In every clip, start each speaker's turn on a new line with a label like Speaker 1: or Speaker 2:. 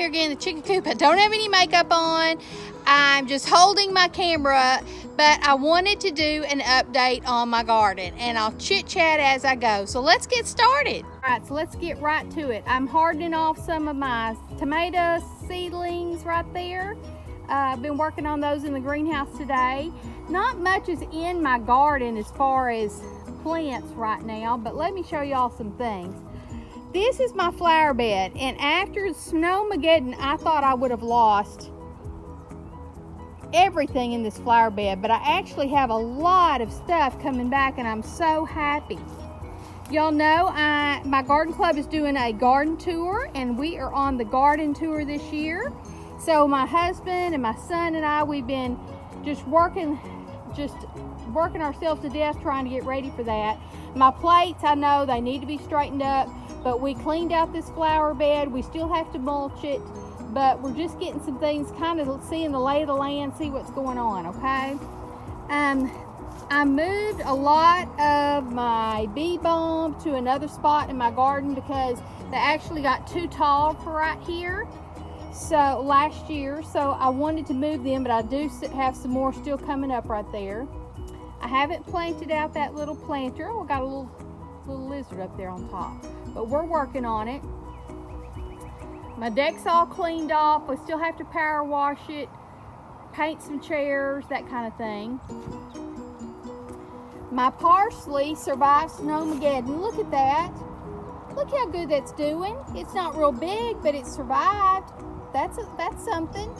Speaker 1: here again, the chicken coop. I don't have any makeup on. I'm just holding my camera, but I wanted to do an update on my garden, and I'll chit chat as I go. So let's get started. All right, so let's get right to it. I'm hardening off some of my tomato seedlings right there. I've been working on those in the greenhouse today. Not much is in my garden as far as plants right now, but let me show y'all some things. This is my flower bed, and after Snowmageddon, I thought I would have lost everything in this flower bed, but I actually have a lot of stuff coming back, and I'm so happy. Y'all know my garden club is doing a garden tour, and we are on the garden tour this year. So my husband and my son and I, we've been just working ourselves to death trying to get ready for that. My plates, I know they need to be straightened up, but we cleaned out this flower bed. We still have to mulch it, but we're just getting some things, kind of seeing the lay of the land, see what's going on, okay? I moved a lot of my bee balm to another spot in my garden because they actually got too tall for right here. So last year, so I wanted to move them, but I do have some more still coming up right there. I haven't planted out that little planter. We got a little lizard up there on top, but we're working on it. My deck's all cleaned off. We still have to power wash it, paint some chairs, that kind of thing. My parsley survived Snowmageddon. Look at that. Look how good that's doing. It's not real big, but it survived. That's something.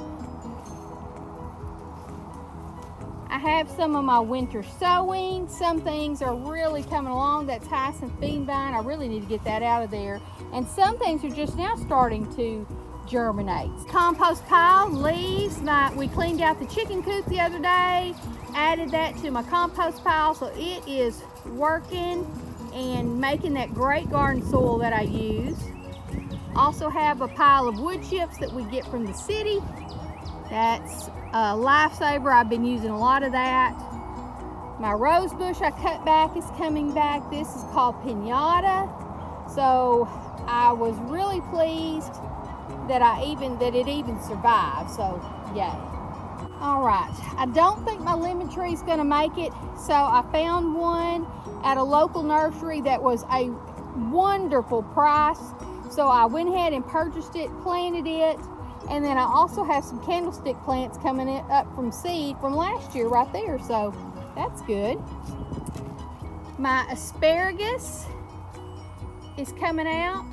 Speaker 1: I have some of my winter sowing. Some things are really coming along. That's hyacinth bean vine. I really need to get that out of there. And some things are just now starting to germinate. Compost pile, leaves. We cleaned out the chicken coop the other day. Added that to my compost pile, so it is working and making that great garden soil that I use. Also have a pile of wood chips that we get from the city. That's a lifesaver. I've been using a lot of that. My rose bush I cut back is coming back. This is called Pinata. So I was really pleased that it even survived. So yay. All right, I don't think my lemon tree is going to make it. So I found one at a local nursery that was a wonderful price. So I went ahead and purchased it, planted it, and then I also have some candlestick plants coming up from seed from last year right there. So that's good. My asparagus is coming out.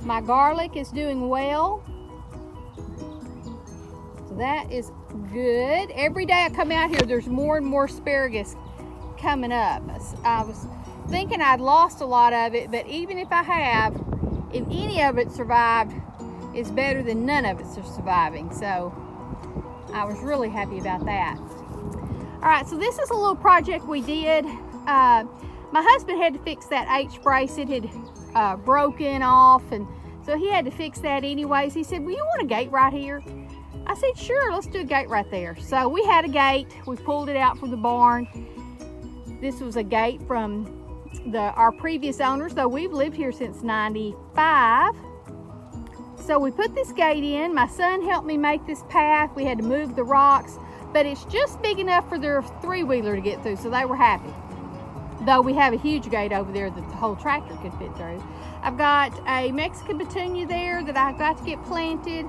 Speaker 1: My garlic is doing well. So that is good. Every day I come out here, there's more and more asparagus coming up. I was thinking I'd lost a lot of it, but even if I have, if any of it survived, it's better than none of it surviving. So I was really happy about that. All right, so this is a little project we did. My husband had to fix that H brace. It had broken off, and so he had to fix that anyways. He said, well, you want a gate right here? I said, sure, let's do a gate right there. So we had a gate. We pulled it out from the barn. This was a gate from our previous owners, though we've lived here since '95. So we put this gate in. My son helped me make this path. We had to move the rocks, but it's just big enough for their three-wheeler to get through, so they were happy. Though we have a huge gate over there that the whole tractor could fit through. I've got a Mexican petunia there that I've got to get planted.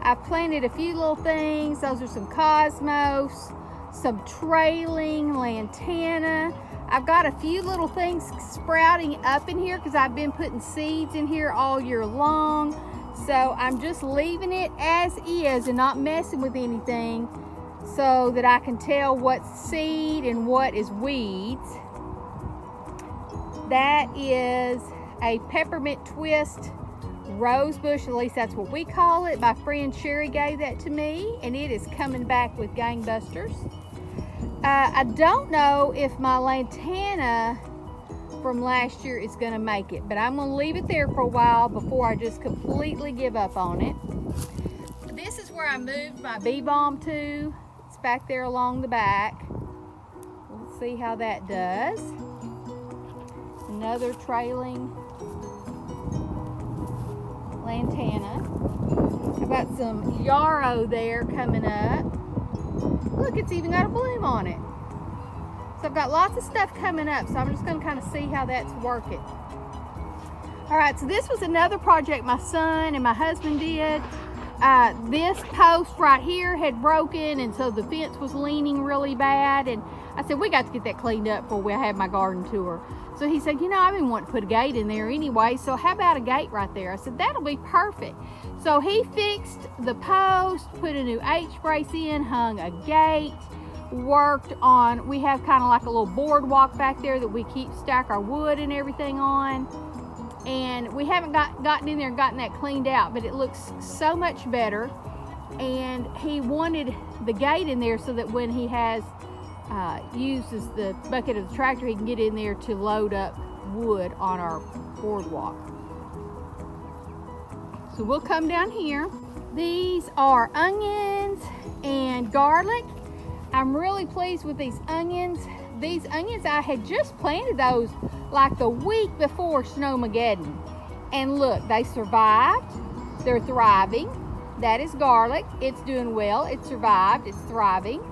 Speaker 1: I've planted a few little things. Those are some cosmos, some trailing lantana. I've got a few little things sprouting up in here because I've been putting seeds in here all year long. So I'm just leaving it as is and not messing with anything so that I can tell what's seed and what is weeds. That is a peppermint twist rose bush, at least that's what we call it. My friend Sherry gave that to me, and it is coming back with gangbusters. I don't know if my lantana from last year is going to make it, but I'm going to leave it there for a while before I just completely give up on it. This is where I moved my bee balm to. It's back there along the back. Let's see how that does. Another trailing lantana. I've got some yarrow there coming up. Look, it's even got a bloom on it. So I've got lots of stuff coming up, so I'm just going to kind of see how that's working. All right, so this was another project my son and my husband did. This post right here had broken, and so the fence was leaning really bad, and I said, we got to get that cleaned up before we have my garden tour. So he said, you know, I've been wanting to put a gate in there anyway, so how about a gate right there? I said, that'll be perfect. So he fixed the post, put a new H-brace in, hung a gate, worked on, we have kind of like a little boardwalk back there that we stack our wood and everything on. And we haven't gotten in there and gotten that cleaned out, but it looks so much better. And he wanted the gate in there so that when he uses the bucket of the tractor, he can get in there to load up wood on our boardwalk. So we'll come down here. These are onions and garlic. I'm really pleased with these onions. These onions, I had just planted those like the week before Snowmageddon. And look, they survived. They're thriving. That is garlic. It's doing well. It survived. It's thriving.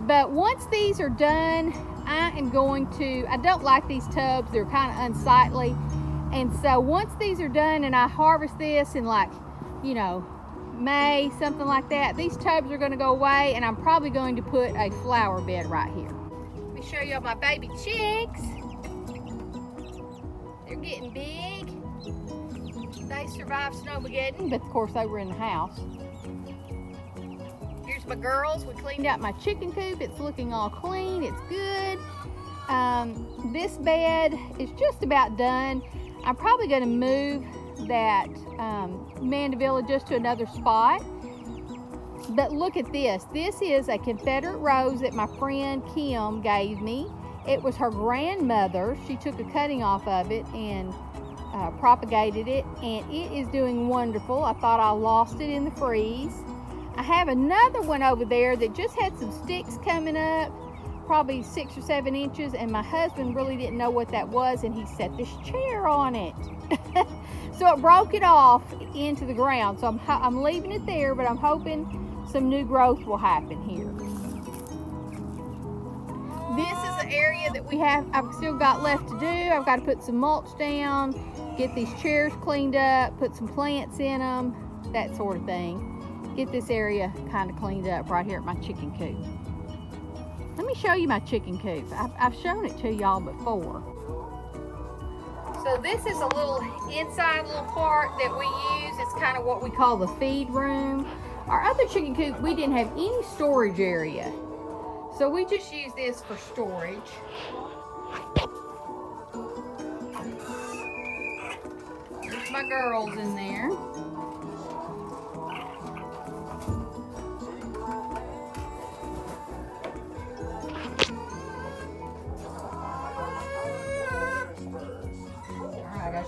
Speaker 1: But once these are done, I don't like these tubs. They're kind of unsightly. And so once these are done and I harvest this in like, you know, May, something like that, these tubs are going to go away, and I'm probably going to put a flower bed right here. Let me show you my baby chicks. They're getting big. They survived Snowmageddon, but of course they were in the house. Here's my girls. We cleaned out my chicken coop. It's looking all clean. It's good. This bed is just about done. I'm probably going to move that mandevilla just to another spot. But look at this. This is a Confederate rose that my friend Kim gave me. It was her grandmother. She took a cutting off of it and propagated it, and it is doing wonderful. I thought I lost it in the freeze. I have another one over there that just had some sticks coming up, probably 6 or 7 inches, and my husband really didn't know what that was, and he set this chair on it. So it broke it off into the ground. So I'm leaving it there, but I'm hoping some new growth will happen here. This is the area that I've still got left to do. I've got to put some mulch down, get these chairs cleaned up, put some plants in them, that sort of thing. Get this area kind of cleaned up right here at my chicken coop. Let me show you my chicken coop. I've shown it to y'all before. So this is a little inside little part that we use. It's kind of what we call the feed room. Our other chicken coop, we didn't have any storage area. So we just use this for storage. There's my girls in there.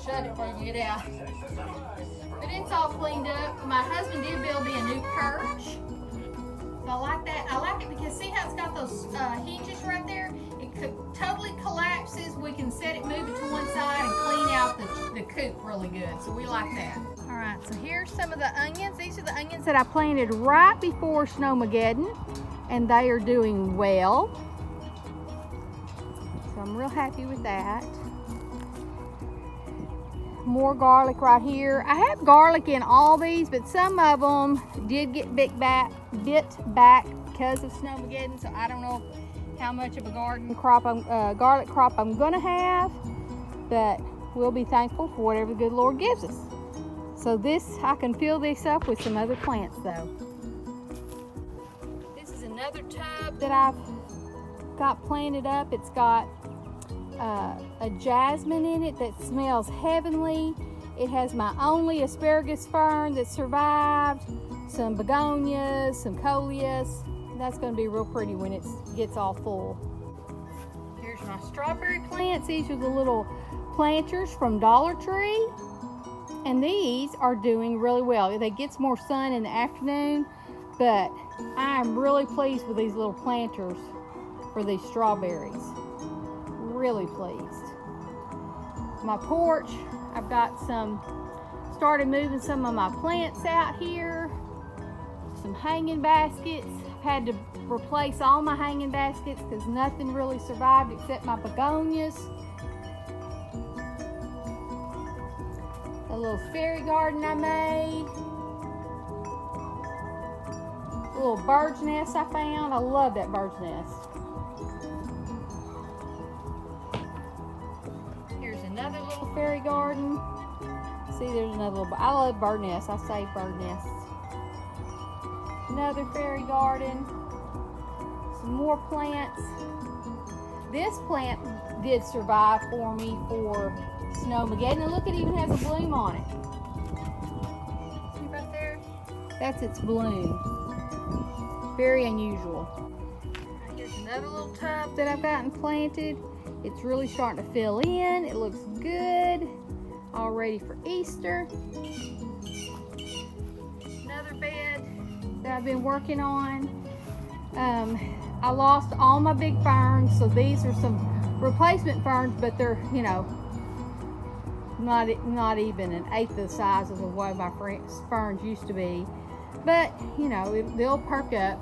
Speaker 1: Shut it before you get out. But it's all cleaned up. My husband did build me a new perch. So I like that. I like it because see how it's got those hinges right there? It totally collapses. We can set it, move it to one side, and clean out the coop really good. So we like that. All right, so here's some of the onions. These are the onions that I planted right before Snowmageddon, and they are doing well. So I'm real happy with that. More garlic right here. I have garlic in all these, but some of them did get bit back because of Snowmageddon, so I don't know how much of a garlic crop I'm gonna have, but we'll be thankful for whatever the good Lord gives us. So I can fill this up with some other plants though. This is another tub that I've got planted up. It's got a jasmine in it that smells heavenly. It has my only asparagus fern that survived, some begonias, some coleus. That's going to be real pretty when it gets all full. Here's my strawberry plants. These are the little planters from Dollar Tree, and these are doing really well. They get some more sun in the afternoon, but I'm really pleased with these little planters for these strawberries. Really pleased. My porch, I've got some started moving some of my plants out here. Some hanging baskets. Had to replace all my hanging baskets because nothing really survived except my begonias. A little fairy garden I made. A little bird's nest I found. I love that bird's nest. Here's another little fairy garden. See, there's another little, I love bird nests. I save bird nests. Another fairy garden. Some more plants. This plant did survive for me for Snowmageddon. And look, it even has a bloom on it. See right there? That's its bloom. Very unusual. Here's another little tub that I've gotten planted. It's really starting to fill in. It looks good. All ready for Easter. Another bed that I've been working on. I lost all my big ferns, so these are some replacement ferns, but they're, you know, not even an eighth of the size of the way my ferns used to be. But, you know, they'll perk up.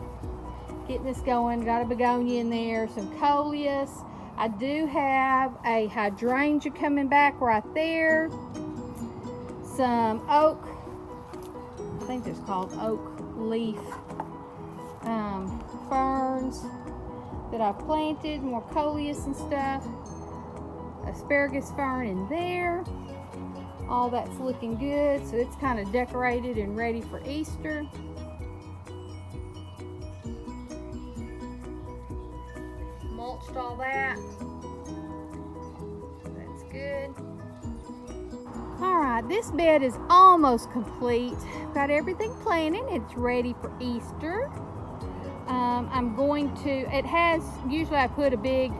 Speaker 1: Getting this going. Got a begonia in there, some coleus. I do have a hydrangea coming back right there. Some oak. I think it's called oak leaf ferns that I've planted. More coleus and stuff. Asparagus fern in there. All that's looking good, so it's kind of decorated and ready for Easter. Mulched all that. That's good. All right, this bed is almost complete. Got everything planted. It's ready for Easter. I'm going to, it has, usually I put a big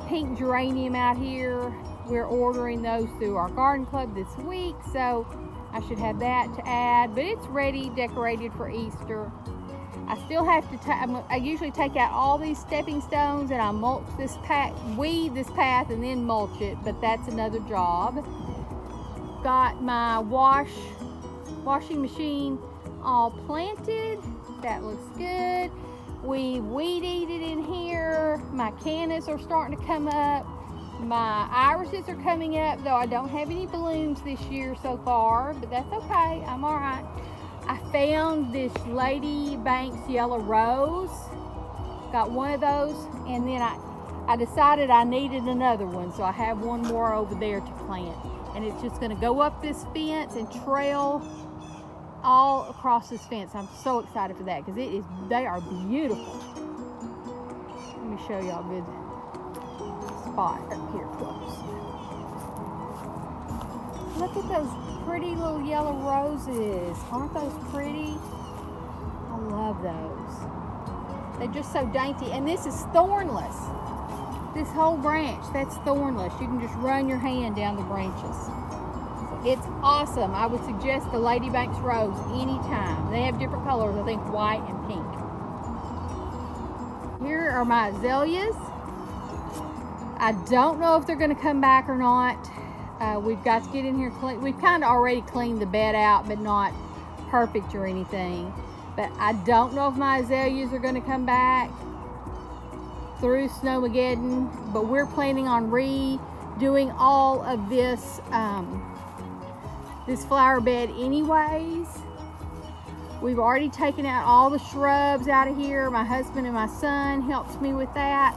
Speaker 1: pink geranium out here. We're ordering those through our garden club this week, so I should have that to add, but it's ready, decorated for Easter. I still have to, I usually take out all these stepping stones and I mulch this path, weed this path and then mulch it, but that's another job. Got my washing machine all planted. That looks good. We weed-eated in here. My cannas are starting to come up. My irises are coming up, though I don't have any blooms this year so far, but that's okay. I'm all right. I found this Lady Banks yellow rose. Got one of those, and then I decided I needed another one, so I have one more over there to plant. And it's just going to go up this fence and trail all across this fence. I'm so excited for that because they are beautiful. Let me show y'all a good spot up here close. Look at those pretty little yellow roses. Aren't those pretty? I love those. They're just so dainty. And this is thornless. This whole branch, that's thornless. You can just run your hand down the branches. So it's awesome. I would suggest the Lady Banks rose anytime. They have different colors, I think white and pink. Here are my azaleas. I don't know if they're going to come back or not. We've got to get in here clean. We've kind of already cleaned the bed out, but not perfect or anything. But I don't know if my azaleas are going to come back through Snowmageddon. But we're planning on redoing all of this this flower bed anyways. We've already taken out all the shrubs out of here. My husband and my son helps me with that.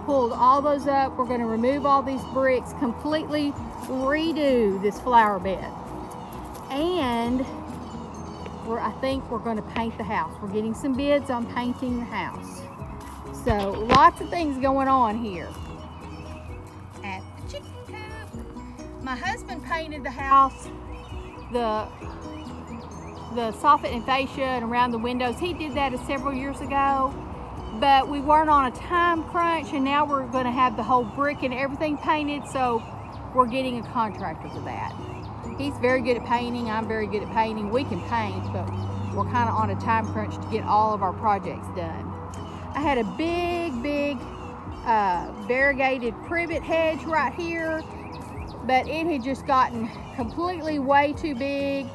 Speaker 1: Pulled all those up. We're going to remove all these bricks, completely redo this flower bed. And I think we're going to paint the house. We're getting some bids on painting the house. So lots of things going on here at the chicken coop. My husband painted the house, the soffit and fascia and around the windows. He did that several years ago. But we weren't on a time crunch, and now we're going to have the whole brick and everything painted, so we're getting a contractor for that. He's very good at painting. I'm very good at painting. We can paint, but we're kind of on a time crunch to get all of our projects done. I had a big variegated privet hedge right here but it had just gotten completely way too big.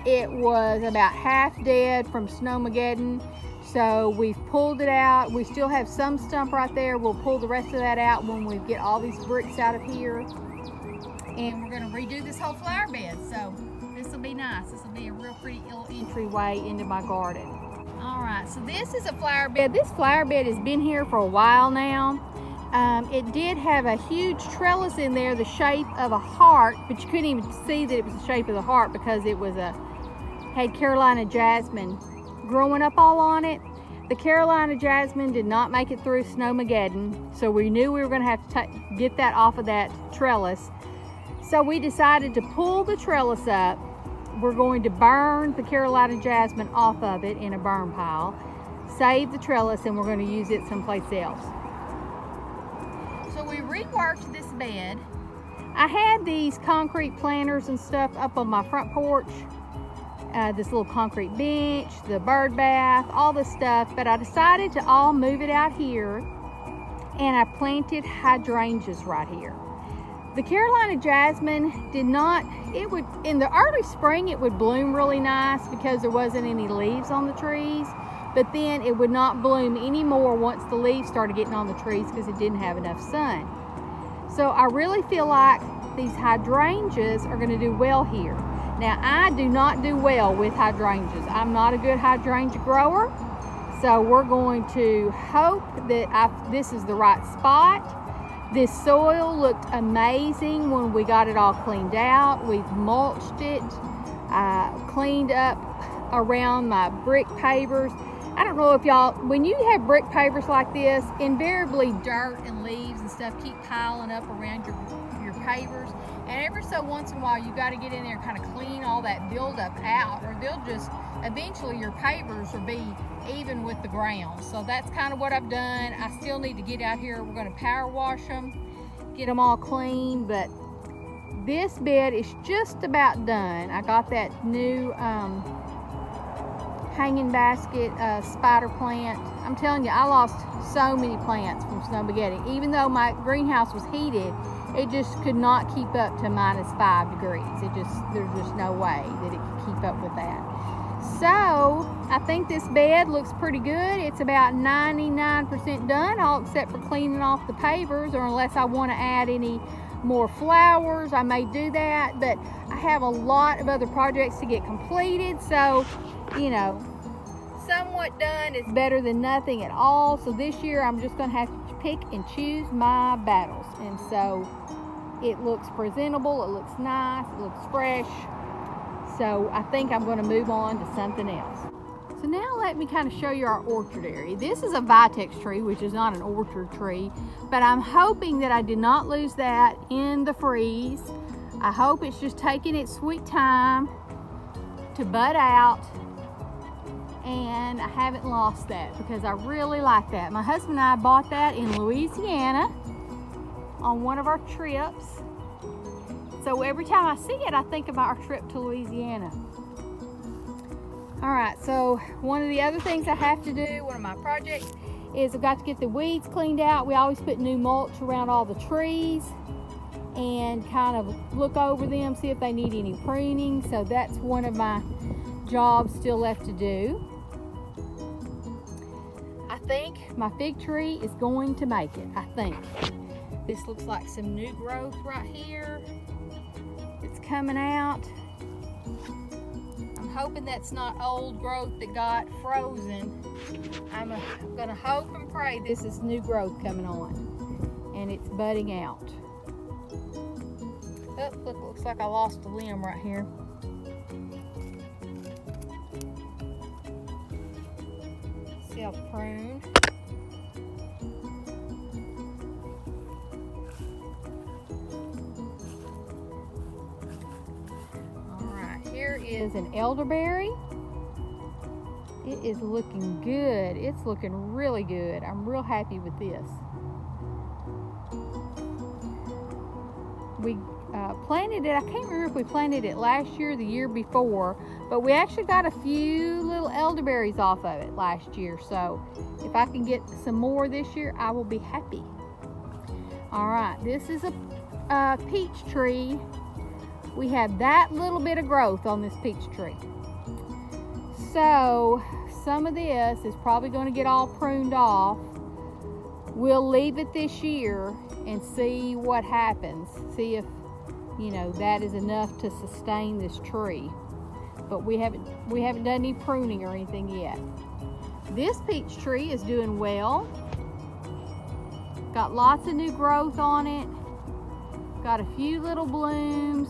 Speaker 1: It was about half dead from Snowmageddon. So we've pulled it out. We still have some stump right there. We'll pull the rest of that out when we get all these bricks out of here. And we're gonna redo this whole flower bed. So this will be nice. This will be a real pretty little entryway into my garden. All right, so this is a flower bed. This flower bed has been here for a while now. It did have a huge trellis in there, the shape of a heart, but you couldn't even see that it was the shape of the heart because it was had Carolina jasmine growing up all on it. The Carolina jasmine did not make it through Snowmageddon, so we knew we were going to have to get that off of that trellis. So we decided to pull the trellis up. We're going to burn the Carolina jasmine off of it in a burn pile, save the trellis, and we're going to use it someplace else. So we reworked this bed. I had these concrete planters and stuff up on my front porch, this little concrete bench, the bird bath, all this stuff, but I decided to all move it out here, and I planted hydrangeas right here. The Carolina jasmine did not, in the early spring it would bloom really nice because there wasn't any leaves on the trees, but then it would not bloom anymore once the leaves started getting on the trees because it didn't have enough sun. So I really feel like these hydrangeas are going to do well here. Now, I do not do well with hydrangeas. I'm not a good hydrangea grower, so we're going to hope that this is the right spot. This soil looked amazing when we got it all cleaned out. We've mulched it, cleaned up around my brick pavers. I don't know if y'all, when you have brick pavers like this, invariably dirt and leaves and stuff keep piling up around your pavers. And every so once in a while, you got to get in there and kind of clean all that buildup out, or they'll just, eventually your pavers will be even with the ground. So that's kind of what I've done. I still need to get out here. We're going to power wash them, get them all clean, but this bed is just about done. I got that new hanging basket spider plant. I'm telling you, I lost so many plants from Snowmageddon. Even though my greenhouse was heated, it just could not keep up to -5 degrees. There's just no way that it could keep up with that. So I think this bed looks pretty good. It's about 99% done, all except for cleaning off the pavers, or unless I want to add any more flowers, I may do that. But I have a lot of other projects to get completed, so you know, somewhat done is better than nothing at all. So this year I'm just going to have to pick and choose my battles, and so it looks presentable, it looks nice, it looks fresh. So I think I'm going to move on to something else. So now let me kind of show you our orchard area. This is a vitex tree, which is not an orchard tree, but I'm hoping that I did not lose that in the freeze. I hope it's just taking its sweet time to bud out, and I haven't lost that because I really like that. My husband and I bought that in Louisiana on one of our trips. So every time I see it, I think about our trip to Louisiana. All right, so one of the other things I have to do, one of my projects, is I've got to get the weeds cleaned out. We always put new mulch around all the trees and kind of look over them, see if they need any pruning. So that's one of my jobs still left to do. I think my fig tree is going to make it, I think. This looks like some new growth right here. It's coming out. I'm hoping that's not old growth that got frozen. I'm gonna hope and pray this is new growth coming on and it's budding out. Oh, look, looks like I lost a limb right here. Self-prune. Here is an elderberry. It is looking good. It's looking really good. I'm real happy with this. We planted it, I can't remember if we planted it last year or the year before, but we actually got a few little elderberries off of it last year. So if I can get some more this year, I will be happy. All right, this is a peach tree, we have that little bit of growth on this peach tree. So some of this is probably going to get all pruned off. We'll leave it this year and see what happens. See if, you know, that is enough to sustain this tree. But we haven't done any pruning or anything yet. This peach tree is doing well. Got lots of new growth on it. Got a few little blooms.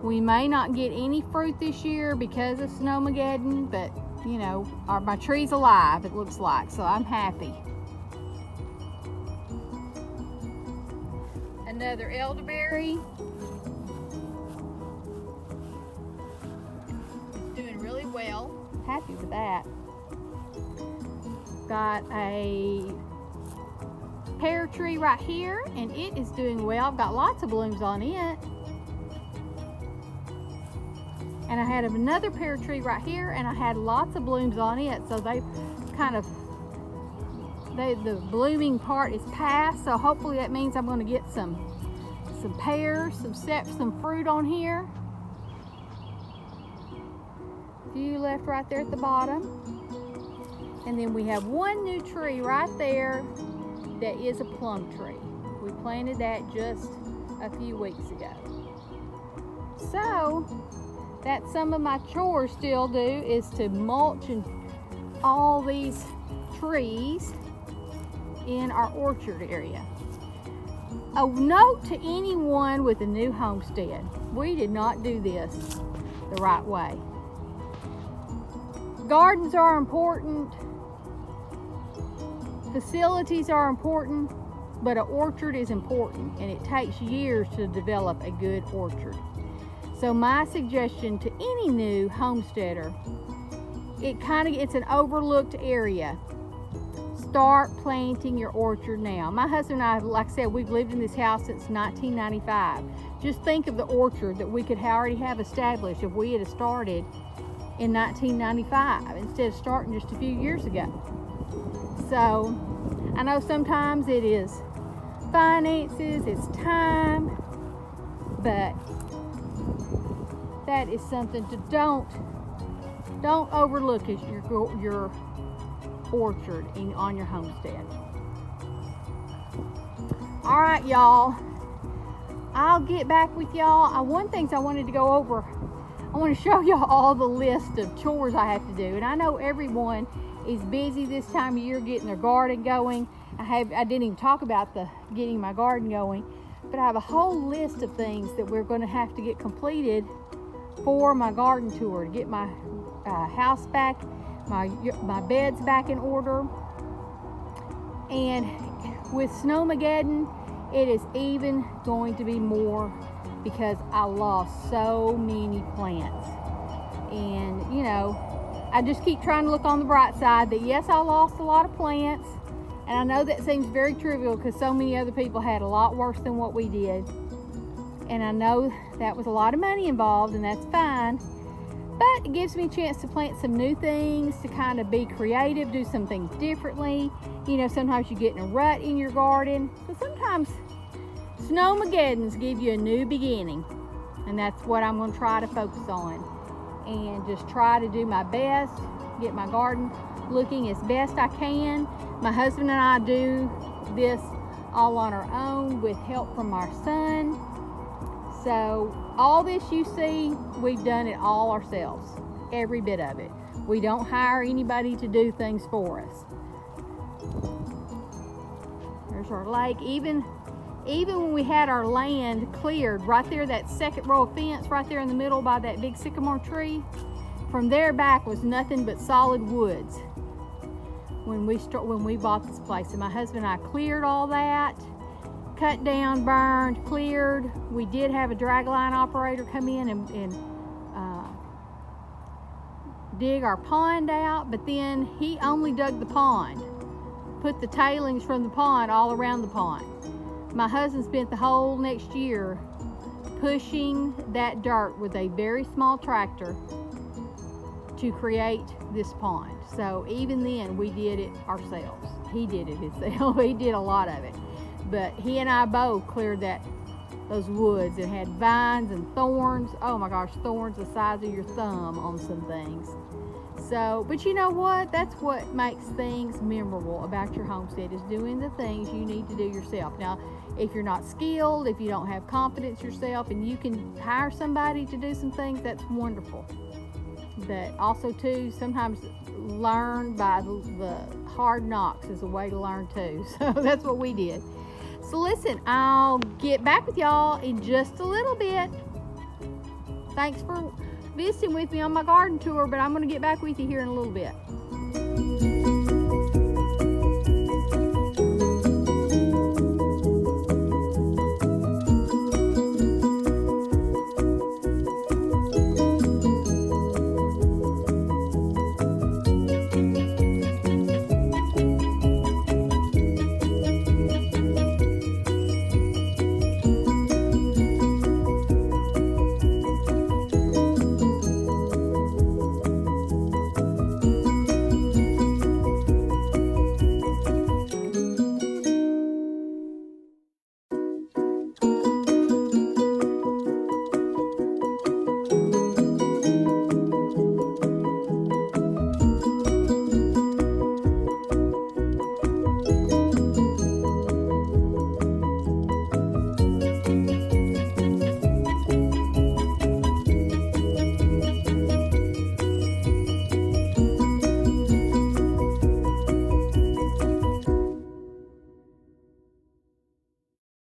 Speaker 1: We may not get any fruit this year because of Snowmageddon, but you know, my tree's alive, it looks like, so I'm happy. Another elderberry. It's doing really well. Happy with that. Got a pear tree right here, and it is doing well. I've got lots of blooms on it. And I had another pear tree right here, and I had lots of blooms on it. So they kind of, the blooming part is past. So hopefully that means I'm going to get some pears, some fruit on here. A few left right there at the bottom. And then we have one new tree right there that is a plum tree. We planted that just a few weeks ago. So that's some of my chores still do, is to mulch and all these trees in our orchard area. A note to anyone with a new homestead: we did not do this the right way. Gardens are important, facilities are important, but an orchard is important, and it takes years to develop a good orchard. So my suggestion to any new homesteader, it's an overlooked area. Start planting your orchard now. My husband and I, like I said, we've lived in this house since 1995. Just think of the orchard that we could already have established if we had started in 1995 instead of starting just a few years ago. So I know sometimes it is finances, it's time, but that is something to don't overlook as your orchard on your homestead. All right, y'all. I'll get back with y'all. One thing I wanted to go over, I want to show y'all all the list of chores I have to do. And I know everyone is busy this time of year getting their garden going. I didn't even talk about getting my garden going, but I have a whole list of things that we're going to have to get completed for my garden tour, to get my house back, my beds back in order. And with Snowmageddon, it is even going to be more because I lost so many plants. And you know, I just keep trying to look on the bright side that yes, I lost a lot of plants, and I know that seems very trivial because so many other people had a lot worse than what we did. And I know that was a lot of money involved, and that's fine. But it gives me a chance to plant some new things, to kind of be creative, do some things differently. You know, sometimes you get in a rut in your garden. So sometimes Snowmageddons give you a new beginning. And that's what I'm going to try to focus on. And just try to do my best, get my garden looking as best I can. My husband and I do this all on our own with help from our son. So all this you see, we've done it all ourselves, every bit of it. We don't hire anybody to do things for us. There's our lake. Even when we had our land cleared, right there, that second row of fence right there in the middle by that big sycamore tree, from there back was nothing but solid woods when we bought this place. And my husband and I cleared all that, cut down, burned, cleared. We did have a dragline operator come in and dig our pond out, but then he only dug the pond, put the tailings from the pond all around the pond. My husband spent the whole next year pushing that dirt with a very small tractor to create this pond. So even then we did it ourselves. He did it himself. He did a lot of it. But he and I both cleared that those woods. It had vines and thorns. Oh my gosh, thorns the size of your thumb on some things. So, but you know what? That's what makes things memorable about your homestead, is doing the things you need to do yourself. Now, if you're not skilled, if you don't have confidence yourself, and you can hire somebody to do some things, that's wonderful. But also too, sometimes learn by the hard knocks is a way to learn too. So that's what we did. So listen, I'll get back with y'all in just a little bit. Thanks for visiting with me on my garden tour, but I'm going to get back with you here in a little bit.